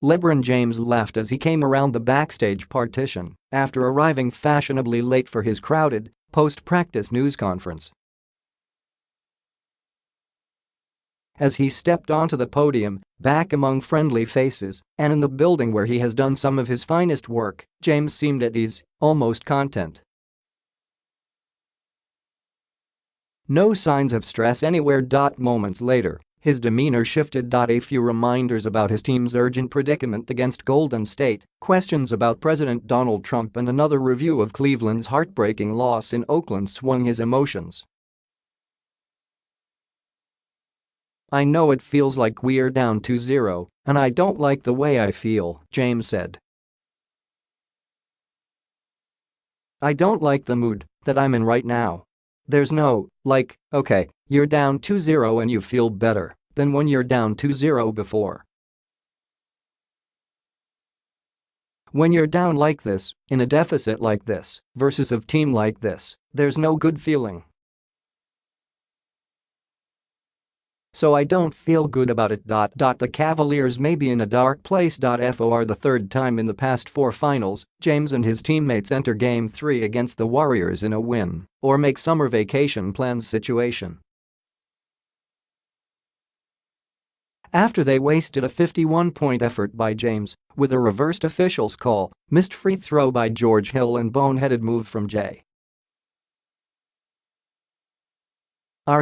LeBron James laughed as he came around the backstage partition after arriving fashionably late for his crowded, post-practice news conference. As he stepped onto the podium, back among friendly faces, and in the building where he has done some of his finest work, James seemed at ease, almost content. No signs of stress anywhere. Moments later, his demeanor shifted. A few reminders about his team's urgent predicament against Golden State, questions about President Donald Trump, and another review of Cleveland's heartbreaking loss in Oakland swung his emotions. "I know it feels like we're down 2-0, and I don't like the way I feel," James said. "I don't like the mood that I'm in right now. There's no, like, okay, you're down 2-0 and you feel better than when you're down 2-0 before. When you're down like this, in a deficit like this, versus a team like this, there's no good feeling. So I don't feel good about it. The Cavaliers may be in a dark place. For the third time in the past 4 finals, James and his teammates enter Game 3 against the Warriors in a win or make summer vacation plans situation. After they wasted a 51-point effort by James with a reversed official's call, missed free throw by George Hill, and boneheaded move from J.R.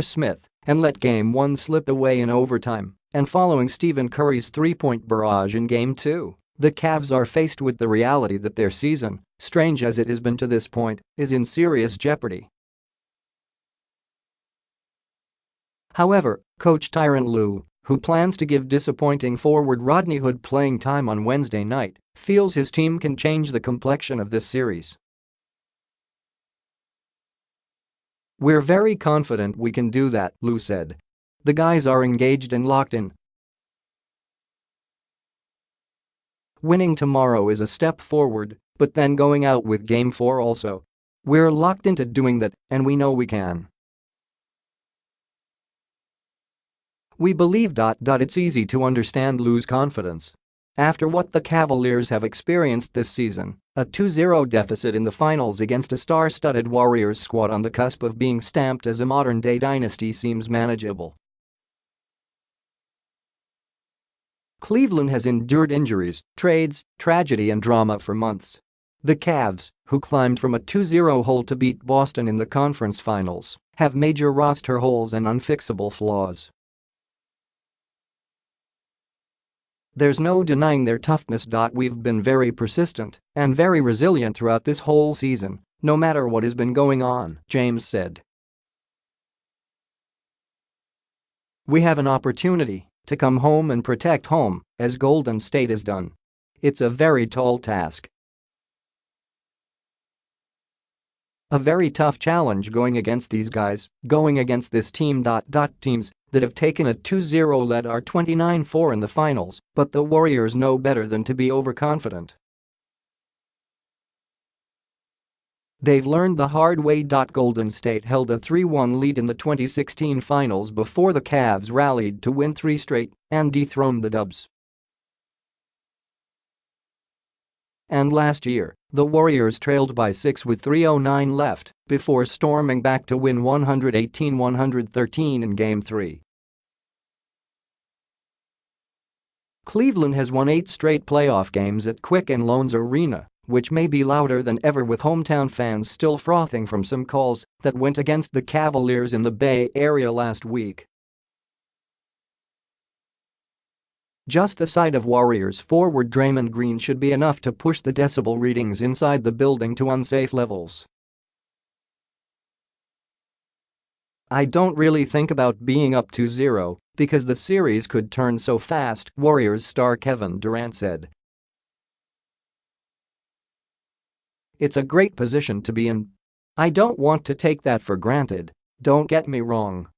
Smith, and let Game 1 slip away in overtime, and following Stephen Curry's three-point barrage in Game 2, the Cavs are faced with the reality that their season, strange as it has been to this point, is in serious jeopardy. However, coach Tyronn Lue, who plans to give disappointing forward Rodney Hood playing time on Wednesday night, feels his team can change the complexion of this series. "We're very confident we can do that," Lue said. "The guys are engaged and locked in. Winning tomorrow is a step forward, but then going out with Game 4 also. We're locked into doing that, and we know we can. We believe. It's easy to understand Lue's confidence. After what the Cavaliers have experienced this season, a 2-0 deficit in the finals against a star-studded Warriors squad on the cusp of being stamped as a modern-day dynasty seems manageable. Cleveland has endured injuries, trades, tragedy and drama for months. The Cavs, who climbed from a 2-0 hole to beat Boston in the conference finals, have major roster holes and unfixable flaws. There's no denying their toughness. We've been very persistent and very resilient throughout this whole season, no matter what has been going on," James said. "We have an opportunity to come home and protect home, as Golden State has done. It's a very tall task. A very tough challenge going against these guys, going against this team. Teams that have taken a 2-0 lead are 29-4 in the finals, but the Warriors know better than to be overconfident. They've learned the hard way. Golden State held a 3-1 lead in the 2016 finals before the Cavs rallied to win 3 straight and dethroned the Dubs. And last year, the Warriors trailed by 6 with 3:09 left before storming back to win 118-113 in Game 3. Cleveland has won 8 straight playoff games at Quicken Loans Arena, which may be louder than ever, with hometown fans still frothing from some calls that went against the Cavaliers in the Bay Area last week. Just the sight of Warriors forward Draymond Green should be enough to push the decibel readings inside the building to unsafe levels. "I don't really think about being up 2-0 because the series could turn so fast," Warriors star Kevin Durant said. "It's a great position to be in. I don't want to take that for granted, don't get me wrong.